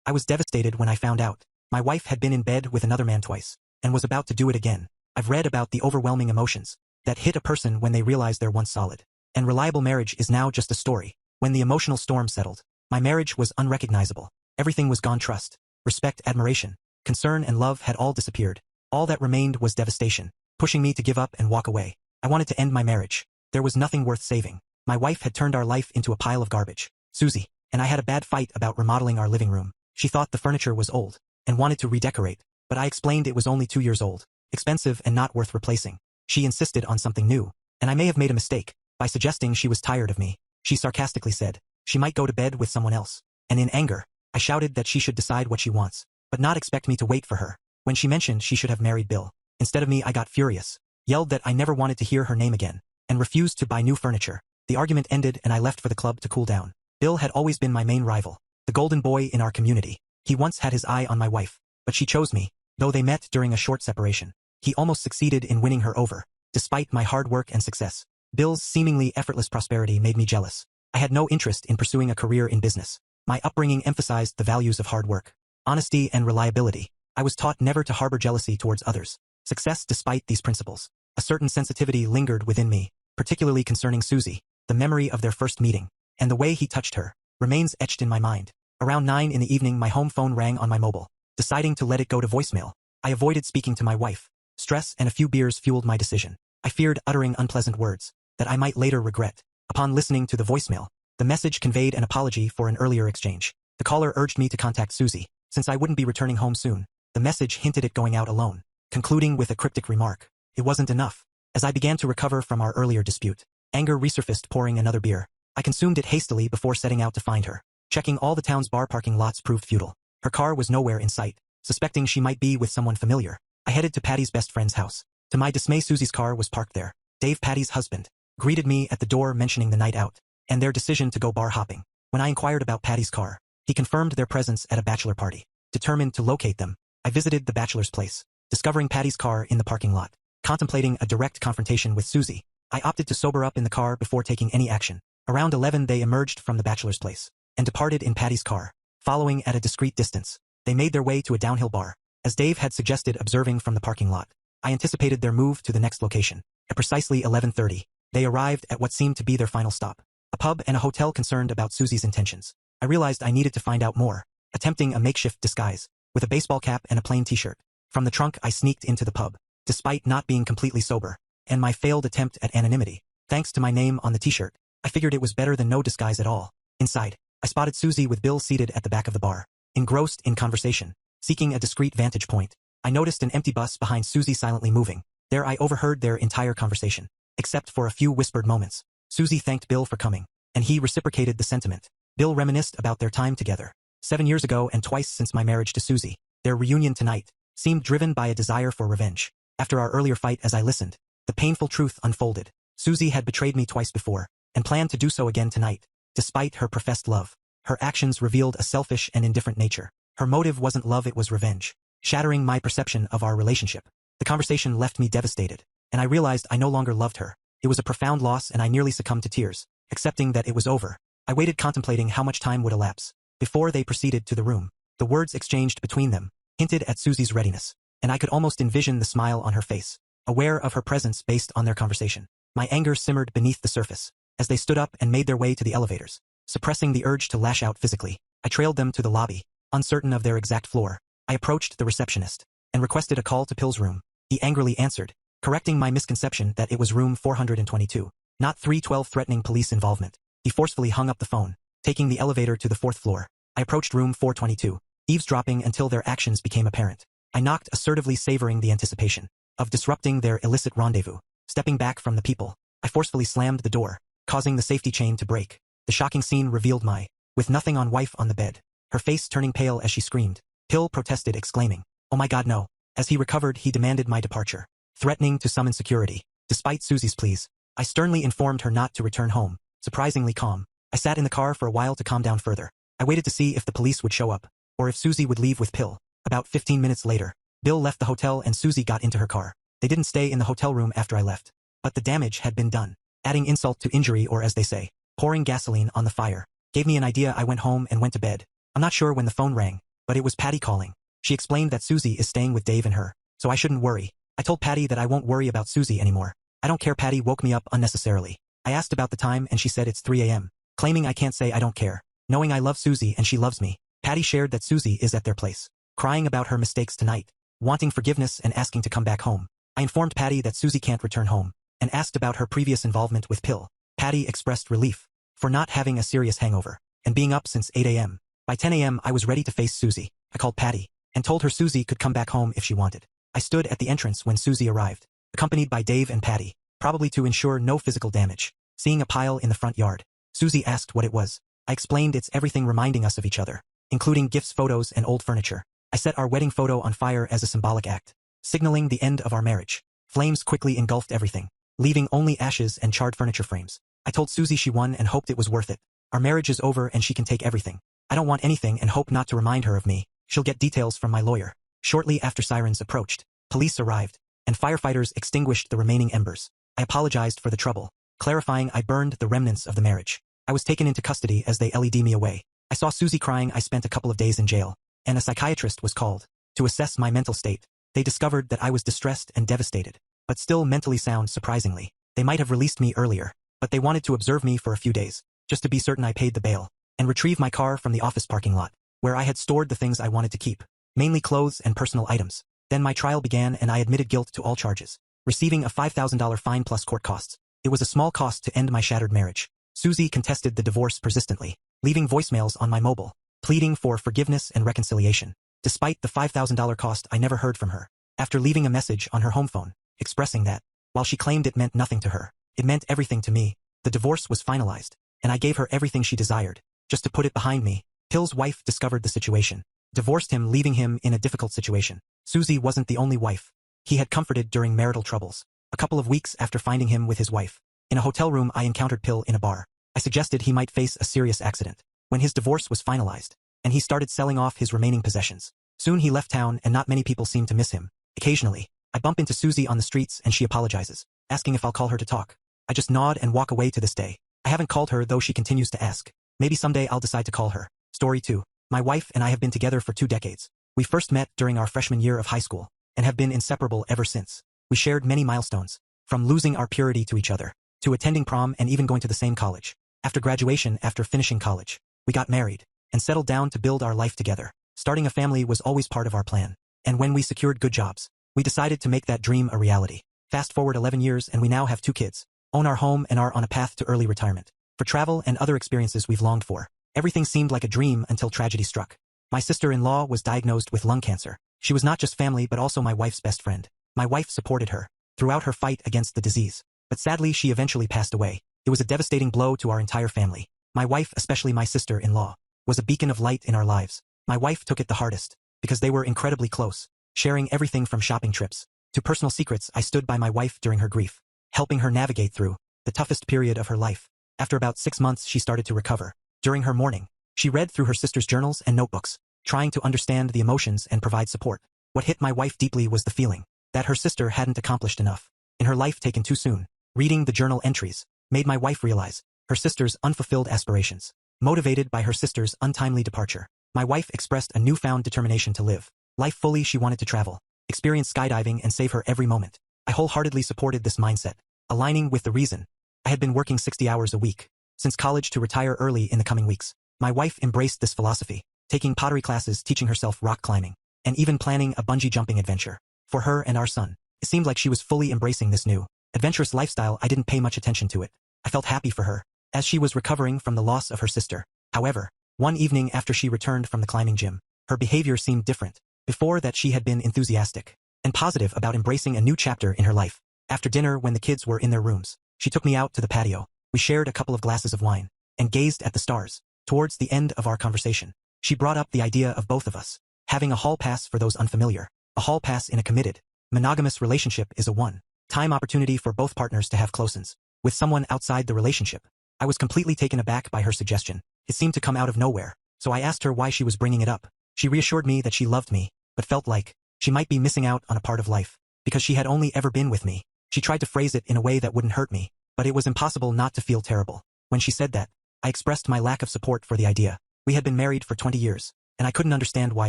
I was devastated when I found out. My wife had been in bed with another man twice, and was about to do it again. I've read about the overwhelming emotions that hit a person when they realize they're once solid and reliable marriage is now just a story. When the emotional storm settled, my marriage was unrecognizable. Everything was gone: trust, respect, admiration, concern, and love had all disappeared. All that remained was devastation, pushing me to give up and walk away. I wanted to end my marriage. There was nothing worth saving. My wife had turned our life into a pile of garbage. Susie and I had a bad fight about remodeling our living room. She thought the furniture was old and wanted to redecorate, but I explained it was only 2 years old, expensive and not worth replacing. She insisted on something new, and I may have made a mistake by suggesting she was tired of me. She sarcastically said she might go to bed with someone else, and in anger, I shouted that she should decide what she wants, but not expect me to wait for her. When she mentioned she should have married Bill instead of me, I got furious, yelled that I never wanted to hear her name again, and refused to buy new furniture. The argument ended and I left for the club to cool down. Bill had always been my main rival, the golden boy in our community. He once had his eye on my wife, but she chose me, though they met during a short separation. He almost succeeded in winning her over, despite my hard work and success. Bill's seemingly effortless prosperity made me jealous. I had no interest in pursuing a career in business. My upbringing emphasized the values of hard work, honesty, and reliability. I was taught never to harbor jealousy towards others. Success despite these principles. A certain sensitivity lingered within me, particularly concerning Susie. The memory of their first meeting, and the way he touched her, remains etched in my mind. Around 9 in the evening, my home phone rang on my mobile. Deciding to let it go to voicemail, I avoided speaking to my wife. Stress and a few beers fueled my decision. I feared uttering unpleasant words that I might later regret. Upon listening to the voicemail, the message conveyed an apology for an earlier exchange. The caller urged me to contact Susie, since I wouldn't be returning home soon. The message hinted at going out alone, concluding with a cryptic remark. It wasn't enough. As I began to recover from our earlier dispute, anger resurfaced. Pouring another beer, I consumed it hastily before setting out to find her. Checking all the town's bar parking lots proved futile. Her car was nowhere in sight. Suspecting she might be with someone familiar, I headed to Patty's best friend's house. To my dismay, Susie's car was parked there. Dave, Patty's husband, greeted me at the door, mentioning the night out and their decision to go bar hopping. When I inquired about Patty's car, he confirmed their presence at a bachelor party. Determined to locate them, I visited the bachelor's place, discovering Patty's car in the parking lot. Contemplating a direct confrontation with Susie, I opted to sober up in the car before taking any action. Around 11, they emerged from the bachelor's place and departed in Patty's car. Following at a discreet distance, they made their way to a downhill bar. As Dave had suggested, observing from the parking lot, I anticipated their move to the next location. At precisely 11:30, they arrived at what seemed to be their final stop, a pub and a hotel. Concerned about Susie's intentions, I realized I needed to find out more. Attempting a makeshift disguise, with a baseball cap and a plain t-shirt, from the trunk I sneaked into the pub, despite not being completely sober, and my failed attempt at anonymity. Thanks to my name on the t-shirt, I figured it was better than no disguise at all. Inside, I spotted Susie with Bill seated at the back of the bar, engrossed in conversation. Seeking a discreet vantage point, I noticed an empty bus behind Susie silently moving. There I overheard their entire conversation, except for a few whispered moments. Susie thanked Bill for coming, and he reciprocated the sentiment. Bill reminisced about their time together, 7 years ago and twice since my marriage to Susie. Their reunion tonight seemed driven by a desire for revenge. After our earlier fight, as I listened, the painful truth unfolded. Susie had betrayed me twice before, and planned to do so again tonight. Despite her professed love, her actions revealed a selfish and indifferent nature. Her motive wasn't love, it was revenge, shattering my perception of our relationship. The conversation left me devastated, and I realized I no longer loved her. It was a profound loss, and I nearly succumbed to tears. Accepting that it was over, I waited, contemplating how much time would elapse before they proceeded to the room. The words exchanged between them hinted at Susie's readiness, and I could almost envision the smile on her face, aware of her presence based on their conversation. My anger simmered beneath the surface as they stood up and made their way to the elevators. Suppressing the urge to lash out physically, I trailed them to the lobby. Uncertain of their exact floor, I approached the receptionist and requested a call to Pill's room. He angrily answered, correcting my misconception that it was room 422, not 312, threatening police involvement. He forcefully hung up the phone, taking the elevator to the 4th floor. I approached room 422, eavesdropping until their actions became apparent. I knocked, assertively, savoring the anticipation of disrupting their illicit rendezvous. Stepping back from the people, I forcefully slammed the door, causing the safety chain to break. The shocking scene revealed my, with nothing on, wife on the bed, her face turning pale as she screamed. Pill protested, exclaiming, "Oh my God, no." As he recovered, he demanded my departure, threatening to summon security. Despite Susie's pleas, I sternly informed her not to return home. Surprisingly calm, I sat in the car for a while to calm down further. I waited to see if the police would show up, or if Susie would leave with Pill. About 15 minutes later, Bill left the hotel and Susie got into her car. They didn't stay in the hotel room after I left, but the damage had been done. Adding insult to injury, or as they say, pouring gasoline on the fire, gave me an idea. I went home and went to bed. I'm not sure when the phone rang, but it was Patty calling. She explained that Susie is staying with Dave and her, so I shouldn't worry. I told Patty that I won't worry about Susie anymore. I don't care. Patty woke me up unnecessarily. I asked about the time and she said it's 3 a.m., claiming I can't say I don't care. Knowing I love Susie and she loves me, Patty shared that Susie is at their place, crying about her mistakes tonight, wanting forgiveness and asking to come back home. I informed Patty that Susie can't return home, and asked about her previous involvement with Pill. Patty expressed relief for not having a serious hangover, and being up since 8 a.m. By 10 a.m. I was ready to face Susie. I called Patty, and told her Susie could come back home if she wanted. I stood at the entrance when Susie arrived, accompanied by Dave and Patty, probably to ensure no physical damage. Seeing a pile in the front yard, Susie asked what it was. I explained it's everything reminding us of each other, including gifts, photos, and old furniture. I set our wedding photo on fire as a symbolic act, signaling the end of our marriage. Flames quickly engulfed everything, leaving only ashes and charred furniture frames. I told Susie she won and hoped it was worth it. Our marriage is over and she can take everything. I don't want anything and hope not to remind her of me. She'll get details from my lawyer. Shortly after sirens approached, police arrived, and firefighters extinguished the remaining embers. I apologized for the trouble, clarifying I burned the remnants of the marriage. I was taken into custody as they led me away. I saw Susie crying. I spent a couple of days in jail, and a psychiatrist was called to assess my mental state. They discovered that I was distressed and devastated, but still mentally sound. Surprisingly, they might have released me earlier, but they wanted to observe me for a few days, just to be certain. I paid the bail, and retrieved my car from the office parking lot, where I had stored the things I wanted to keep, mainly clothes and personal items. Then my trial began and I admitted guilt to all charges, receiving a $5,000 fine plus court costs. It was a small cost to end my shattered marriage. Susie contested the divorce persistently, leaving voicemails on my mobile, pleading for forgiveness and reconciliation. Despite the $5,000 cost, I never heard from her. After leaving a message on her home phone, expressing that, while she claimed it meant nothing to her, it meant everything to me. The divorce was finalized, and I gave her everything she desired, just to put it behind me. Pill's wife discovered the situation, divorced him, leaving him in a difficult situation. Susie wasn't the only wife he had comforted during marital troubles. A couple of weeks after finding him with his wife in a hotel room, I encountered Pill in a bar. I suggested he might face a serious accident when his divorce was finalized, and he started selling off his remaining possessions. Soon he left town and not many people seemed to miss him. Occasionally, I bump into Susie on the streets and she apologizes, asking if I'll call her to talk. I just nod and walk away. To this day, I haven't called her, though she continues to ask. Maybe someday I'll decide to call her. Story 2. My wife and I have been together for 2 decades. We first met during our freshman year of high school, and have been inseparable ever since. We shared many milestones, from losing our purity to each other, to attending prom and even going to the same college. After graduation, after finishing college, we got married, and settled down to build our life together. Starting a family was always part of our plan, and when we secured good jobs, we decided to make that dream a reality. Fast forward 11 years and we now have 2 kids, own our home and are on a path to early retirement. For travel and other experiences we've longed for. Everything seemed like a dream until tragedy struck. My sister-in-law was diagnosed with lung cancer. She was not just family but also my wife's best friend. My wife supported her throughout her fight against the disease, but sadly she eventually passed away. It was a devastating blow to our entire family. My wife, especially my sister-in-law, was a beacon of light in our lives. My wife took it the hardest, because they were incredibly close, sharing everything from shopping trips to personal secrets. I stood by my wife during her grief, helping her navigate through the toughest period of her life. After about 6 months she started to recover. During her mourning, she read through her sister's journals and notebooks, trying to understand the emotions and provide support. What hit my wife deeply was the feeling that her sister hadn't accomplished enough in her life, taken too soon. Reading the journal entries made my wife realize her sister's unfulfilled aspirations. Motivated by her sister's untimely departure, my wife expressed a newfound determination to live life fully. She wanted to travel, experience skydiving, and save her every moment. I wholeheartedly supported this mindset, aligning with the reason I had been working 60 hours a week since college to retire early in the coming weeks. My wife embraced this philosophy, taking pottery classes, teaching herself rock climbing, and even planning a bungee jumping adventure for her and our son. It seemed like she was fully embracing this new, adventurous lifestyle. I didn't pay much attention to it. I felt happy for her, as she was recovering from the loss of her sister. However, one evening after she returned from the climbing gym, her behavior seemed different. Before that she had been enthusiastic and positive about embracing a new chapter in her life. After dinner, when the kids were in their rooms, she took me out to the patio. We shared a couple of glasses of wine and gazed at the stars. Towards the end of our conversation, she brought up the idea of both of us having a hall pass. For those unfamiliar, a hall pass in a committed, monogamous relationship is a one-time opportunity for both partners to have close-ins with someone outside the relationship. I was completely taken aback by her suggestion. It seemed to come out of nowhere, so I asked her why she was bringing it up. She reassured me that she loved me, but felt like she might be missing out on a part of life because she had only ever been with me. She tried to phrase it in a way that wouldn't hurt me, but it was impossible not to feel terrible. When she said that, I expressed my lack of support for the idea. We had been married for 20 years, and I couldn't understand why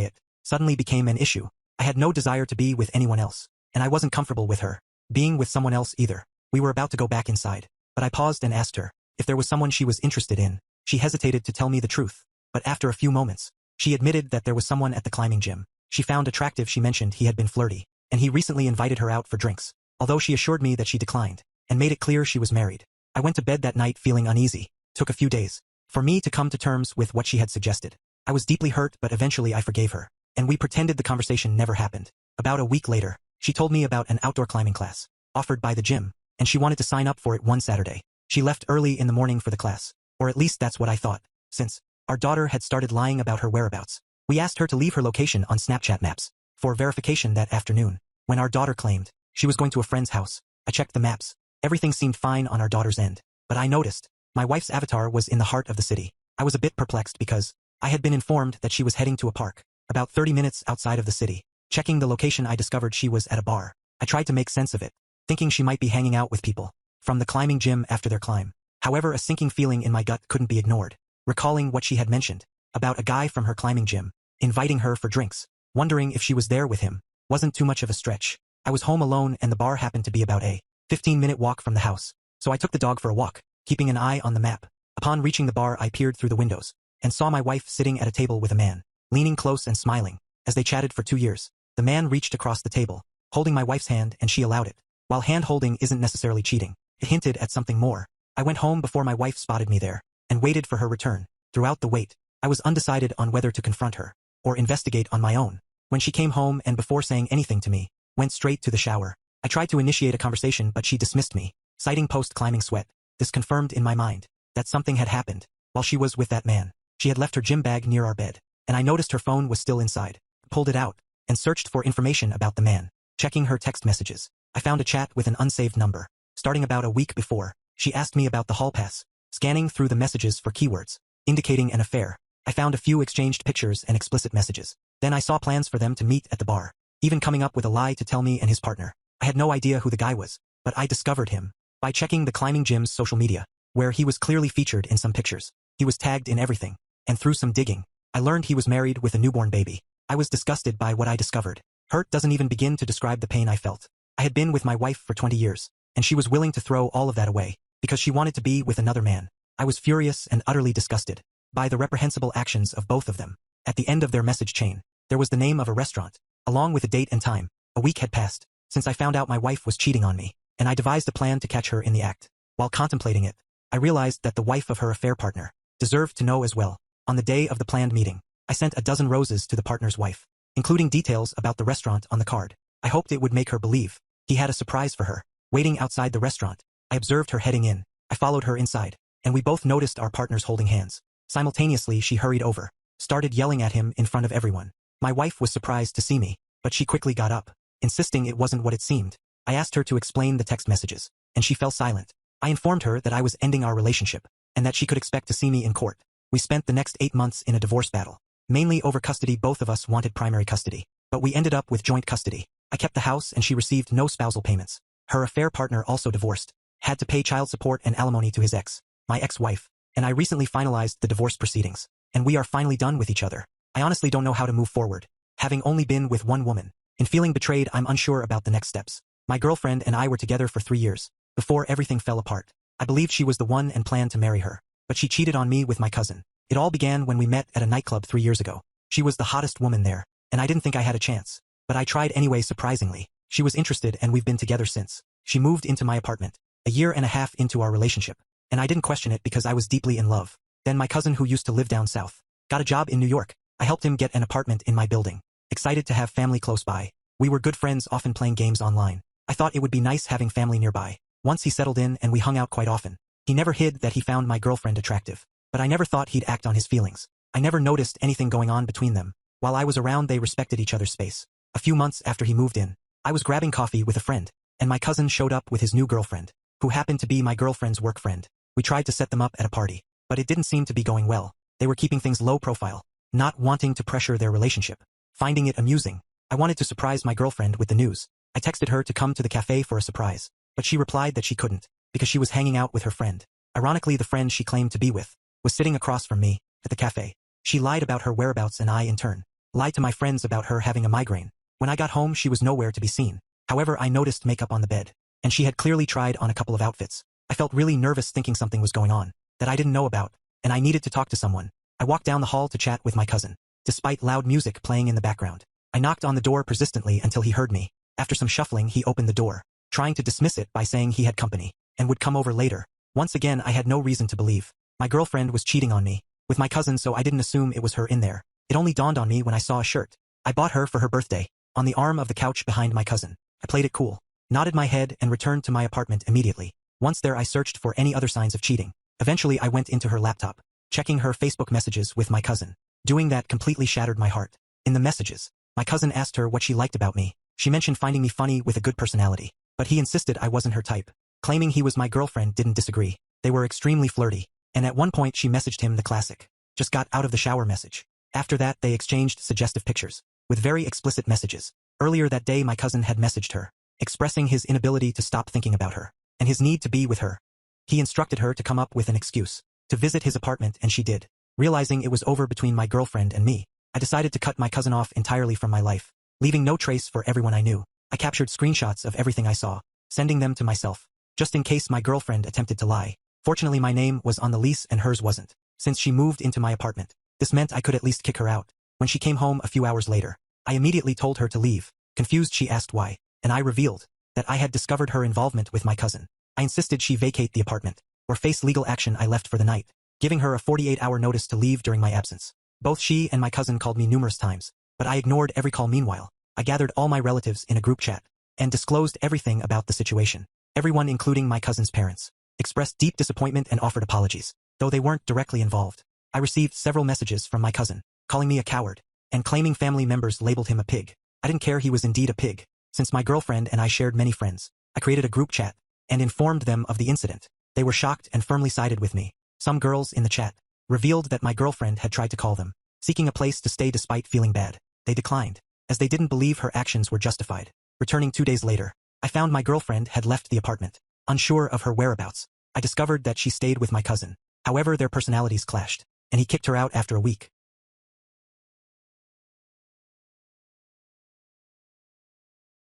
it suddenly became an issue. I had no desire to be with anyone else, and I wasn't comfortable with her being with someone else either. We were about to go back inside, but I paused and asked her if there was someone she was interested in. She hesitated to tell me the truth, but after a few moments, she admitted that there was someone at the climbing gym she found attractive. She mentioned he had been flirty, and he recently invited her out for drinks, although she assured me that she declined, and made it clear she was married. I went to bed that night feeling uneasy. Took a few days for me to come to terms with what she had suggested. I was deeply hurt, but eventually I forgave her, and we pretended the conversation never happened. About a week later, she told me about an outdoor climbing class offered by the gym, and she wanted to sign up for it one Saturday. She left early in the morning for the class, or at least that's what I thought, since our daughter had started lying about her whereabouts. We asked her to leave her location on Snapchat maps for verification that afternoon. When our daughter claimed she was going to a friend's house, I checked the maps. Everything seemed fine on our daughter's end, but I noticed my wife's avatar was in the heart of the city. I was a bit perplexed because I had been informed that she was heading to a park about 30 minutes outside of the city. Checking the location, I discovered she was at a bar. I tried to make sense of it, thinking she might be hanging out with people from the climbing gym after their climb. However, a sinking feeling in my gut couldn't be ignored, recalling what she had mentioned about a guy from her climbing gym inviting her for drinks. Wondering if she was there with him wasn't too much of a stretch. I was home alone, and the bar happened to be about a 15-minute walk from the house, so I took the dog for a walk, keeping an eye on the map. Upon reaching the bar, I peered through the windows and saw my wife sitting at a table with a man, leaning close and smiling, as they chatted for 2 years. The man reached across the table, holding my wife's hand, and she allowed it. While hand-holding isn't necessarily cheating, it hinted at something more. I went home before my wife spotted me there, and waited for her return. Throughout the wait, I was undecided on whether to confront her or investigate on my own. When she came home and, before saying anything to me, went straight to the shower, I tried to initiate a conversation, but she dismissed me, citing post-climbing sweat. This confirmed in my mind that something had happened while she was with that man. She had left her gym bag near our bed, and I noticed her phone was still inside. Pulled it out and searched for information about the man. Checking her text messages, I found a chat with an unsaved number. Starting about a week before, she asked me about the hall pass. Scanning through the messages for keywords indicating an affair, I found a few exchanged pictures and explicit messages. Then I saw plans for them to meet at the bar, even coming up with a lie to tell me and his partner. I had no idea who the guy was, but I discovered him by checking the climbing gym's social media, where he was clearly featured in some pictures. He was tagged in everything, and through some digging, I learned he was married with a newborn baby. I was disgusted by what I discovered. Hurt doesn't even begin to describe the pain I felt. I had been with my wife for 20 years, and she was willing to throw all of that away because she wanted to be with another man. I was furious and utterly disgusted by the reprehensible actions of both of them. At the end of their message chain, there was the name of a restaurant, along with a date and time. A week had passed since I found out my wife was cheating on me, and I devised a plan to catch her in the act. While contemplating it, I realized that the wife of her affair partner deserved to know as well. On the day of the planned meeting, I sent a dozen roses to the partner's wife, including details about the restaurant on the card. I hoped it would make her believe he had a surprise for her. Waiting outside the restaurant, I observed her heading in. I followed her inside, and we both noticed our partners holding hands. Simultaneously, she hurried over, started yelling at him in front of everyone. My wife was surprised to see me, but she quickly got up, insisting it wasn't what it seemed. I asked her to explain the text messages, and she fell silent. I informed her that I was ending our relationship, and that she could expect to see me in court. We spent the next 8 months in a divorce battle, mainly over custody. Both of us wanted primary custody, but we ended up with joint custody. I kept the house, and she received no spousal payments. Her affair partner also divorced, had to pay child support and alimony to his ex, my ex-wife, and I recently finalized the divorce proceedings, and we are finally done with each other. I honestly don't know how to move forward, having only been with one woman. In feeling betrayed, I'm unsure about the next steps. My girlfriend and I were together for 3 years, before everything fell apart. I believed she was the one and planned to marry her, but she cheated on me with my cousin. It all began when we met at a nightclub 3 years ago. She was the hottest woman there, and I didn't think I had a chance. But I tried anyway. Surprisingly, she was interested, and we've been together since. She moved into my apartment, a year and a half into our relationship, and I didn't question it because I was deeply in love. Then my cousin, who used to live down south, got a job in New York. I helped him get an apartment in my building, excited to have family close by. We were good friends, often playing games online. I thought it would be nice having family nearby. Once he settled in, and we hung out quite often. He never hid that he found my girlfriend attractive, but I never thought he'd act on his feelings. I never noticed anything going on between them. While I was around, they respected each other's space. A few months after he moved in, I was grabbing coffee with a friend, and my cousin showed up with his new girlfriend, who happened to be my girlfriend's work friend. We tried to set them up at a party, but it didn't seem to be going well. They were keeping things low profile, not wanting to pressure their relationship. Finding it amusing, I wanted to surprise my girlfriend with the news. I texted her to come to the cafe for a surprise, but she replied that she couldn't, because she was hanging out with her friend. Ironically, the friend she claimed to be with was sitting across from me at the cafe. She lied about her whereabouts and I, in turn, lied to my friends about her having a migraine. When I got home, she was nowhere to be seen. However, I noticed makeup on the bed, and she had clearly tried on a couple of outfits. I felt really nervous thinking something was going on that I didn't know about, and I needed to talk to someone. I walked down the hall to chat with my cousin, despite loud music playing in the background. I knocked on the door persistently until he heard me. After some shuffling, he opened the door, trying to dismiss it by saying he had company and would come over later. Once again, I had no reason to believe my girlfriend was cheating on me with my cousin, so I didn't assume it was her in there. It only dawned on me when I saw a shirt I bought her for her birthday on the arm of the couch behind my cousin. I played it cool, nodded my head, and returned to my apartment immediately. Once there, I searched for any other signs of cheating. Eventually, I went into her laptop, checking her Facebook messages with my cousin. Doing that completely shattered my heart. In the messages, my cousin asked her what she liked about me. She mentioned finding me funny with a good personality, but he insisted I wasn't her type. Claiming he was my girlfriend didn't disagree. They were extremely flirty, and at one point she messaged him the classic, "Just got out of the shower" message. After that, they exchanged suggestive pictures, with very explicit messages. Earlier that day, my cousin had messaged her, expressing his inability to stop thinking about her, and his need to be with her. He instructed her to come up with an excuse to visit his apartment, and she did. Realizing it was over between my girlfriend and me, I decided to cut my cousin off entirely from my life, leaving no trace for everyone I knew. I captured screenshots of everything I saw, sending them to myself, just in case my girlfriend attempted to lie. Fortunately, my name was on the lease and hers wasn't, since she moved into my apartment. This meant I could at least kick her out. When she came home a few hours later, I immediately told her to leave. Confused, she asked why, and I revealed that I had discovered her involvement with my cousin. I insisted she vacate the apartment, or face legal action. I left for the night, giving her a 48-hour notice to leave during my absence. Both she and my cousin called me numerous times, but I ignored every call. Meanwhile, I gathered all my relatives in a group chat and disclosed everything about the situation. Everyone, including my cousin's parents, expressed deep disappointment and offered apologies, though they weren't directly involved. I received several messages from my cousin, calling me a coward, and claiming family members labeled him a pig. I didn't care, he was indeed a pig. Since my girlfriend and I shared many friends, I created a group chat and informed them of the incident. They were shocked and firmly sided with me. Some girls in the chat revealed that my girlfriend had tried to call them, seeking a place to stay despite feeling bad. They declined, as they didn't believe her actions were justified. Returning 2 days later, I found my girlfriend had left the apartment. Unsure of her whereabouts, I discovered that she stayed with my cousin. However, their personalities clashed, and he kicked her out after a week.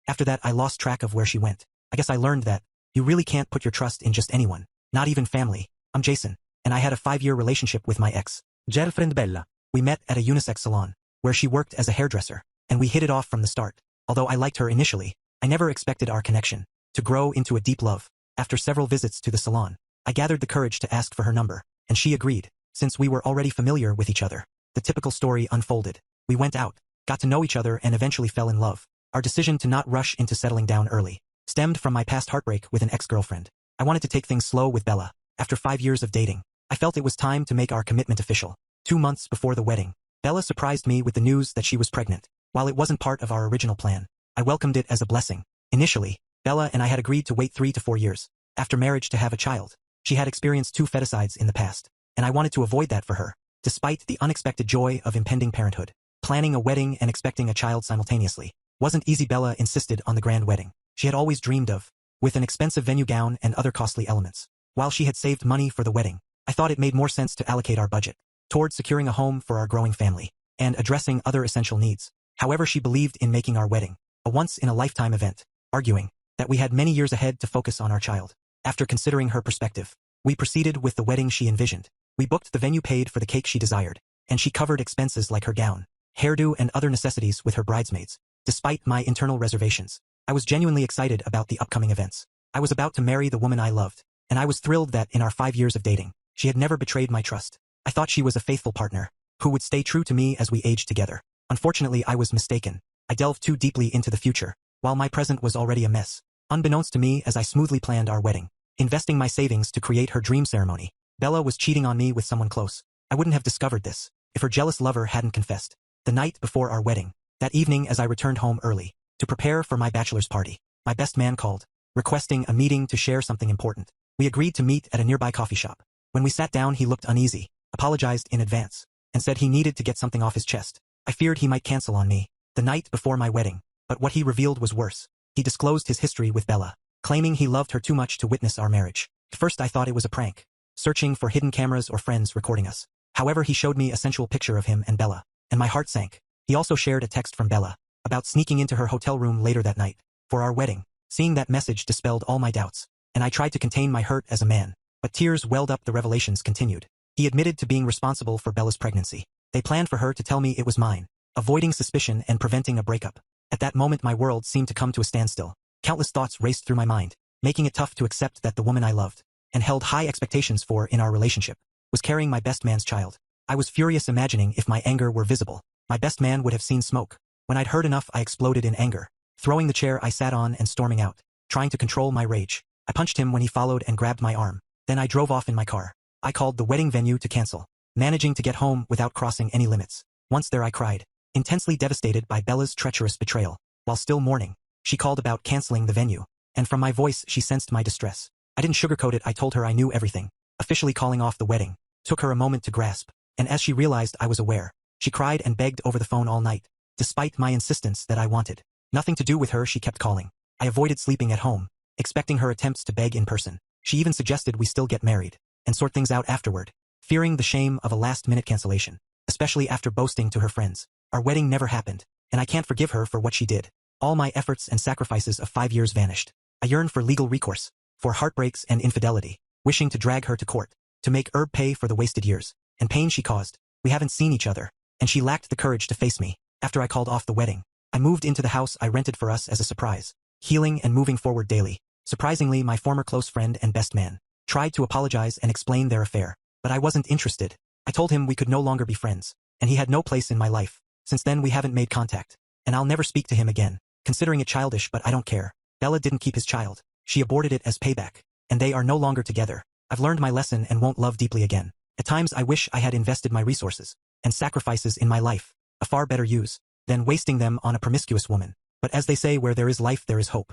After that, I lost track of where she went. I guess I learned that you really can't put your trust in just anyone, not even family. I'm Jason, and I had a 5-year relationship with my ex-girlfriend Bella. We met at a unisex salon, where she worked as a hairdresser, and we hit it off from the start. Although I liked her initially, I never expected our connection to grow into a deep love. After several visits to the salon, I gathered the courage to ask for her number, and she agreed, since we were already familiar with each other. The typical story unfolded. We went out, got to know each other, and eventually fell in love. Our decision to not rush into settling down early stemmed from my past heartbreak with an ex-girlfriend. I wanted to take things slow with Bella. After 5 years of dating, I felt it was time to make our commitment official. 2 months before the wedding, Bella surprised me with the news that she was pregnant. While it wasn't part of our original plan, I welcomed it as a blessing. Initially, Bella and I had agreed to wait 3 to 4 years after marriage to have a child. She had experienced 2 feticides in the past, and I wanted to avoid that for her. Despite the unexpected joy of impending parenthood, planning a wedding and expecting a child simultaneously wasn't easy. Bella insisted on the grand wedding she had always dreamed of, with an expensive venue, gown, and other costly elements. While she had saved money for the wedding, I thought it made more sense to allocate our budget towards securing a home for our growing family and addressing other essential needs. However, she believed in making our wedding a once-in-a-lifetime event, arguing that we had many years ahead to focus on our child. After considering her perspective, we proceeded with the wedding she envisioned. We booked the venue, paid for the cake she desired, and she covered expenses like her gown, hairdo, and other necessities with her bridesmaids. Despite my internal reservations, I was genuinely excited about the upcoming events. I was about to marry the woman I loved, and I was thrilled that in our 5 years of dating, she had never betrayed my trust. I thought she was a faithful partner who would stay true to me as we aged together. Unfortunately, I was mistaken. I delved too deeply into the future, while my present was already a mess. Unbeknownst to me, as I smoothly planned our wedding, investing my savings to create her dream ceremony, Bella was cheating on me with someone close. I wouldn't have discovered this if her jealous lover hadn't confessed. The night before our wedding, that evening, as I returned home early to prepare for my bachelor's party, my best man called, requesting a meeting to share something important. We agreed to meet at a nearby coffee shop. When we sat down, he looked uneasy, apologized in advance, and said he needed to get something off his chest. I feared he might cancel on me the night before my wedding, but what he revealed was worse. He disclosed his history with Bella, claiming he loved her too much to witness our marriage. At first, I thought it was a prank, searching for hidden cameras or friends recording us. However, he showed me a sensual picture of him and Bella, and my heart sank. He also shared a text from Bella about sneaking into her hotel room later that night for our wedding. Seeing that message dispelled all my doubts, and I tried to contain my hurt as a man, but tears welled up. The revelations continued. He admitted to being responsible for Bella's pregnancy. They planned for her to tell me it was mine, avoiding suspicion and preventing a breakup. At that moment my world seemed to come to a standstill. Countless thoughts raced through my mind, making it tough to accept that the woman I loved, and held high expectations for in our relationship, was carrying my best man's child. I was furious, imagining if my anger were visible, my best man would have seen smoke. When I'd heard enough, I exploded in anger, throwing the chair I sat on and storming out, trying to control my rage. I punched him when he followed and grabbed my arm. Then I drove off in my car. I called the wedding venue to cancel, managing to get home without crossing any limits. Once there I cried, intensely devastated by Bella's treacherous betrayal. While still mourning, she called about canceling the venue, and from my voice she sensed my distress. I didn't sugarcoat it. I told her I knew everything. Officially calling off the wedding took her a moment to grasp, and as she realized I was aware, she cried and begged over the phone all night, despite my insistence that I wanted nothing to do with her. She kept calling. I avoided sleeping at home, expecting her attempts to beg in person. She even suggested we still get married and sort things out afterward, fearing the shame of a last-minute cancellation, especially after boasting to her friends. Our wedding never happened, and I can't forgive her for what she did. All my efforts and sacrifices of 5 years vanished. I yearned for legal recourse, for heartbreaks and infidelity, wishing to drag her to court, to make Herb pay for the wasted years and pain she caused. We haven't seen each other, and she lacked the courage to face me. After I called off the wedding, I moved into the house I rented for us as a surprise, healing and moving forward daily. Surprisingly, my former close friend and best man tried to apologize and explain their affair, but I wasn't interested. I told him we could no longer be friends, and he had no place in my life. Since then we haven't made contact, and I'll never speak to him again, considering it childish, but I don't care. Bella didn't keep his child. She aborted it as payback, and they are no longer together. I've learned my lesson and won't love deeply again. At times I wish I had invested my resources and sacrifices in my life, a far better use than wasting them on a promiscuous woman. But as they say, where there is life there is hope.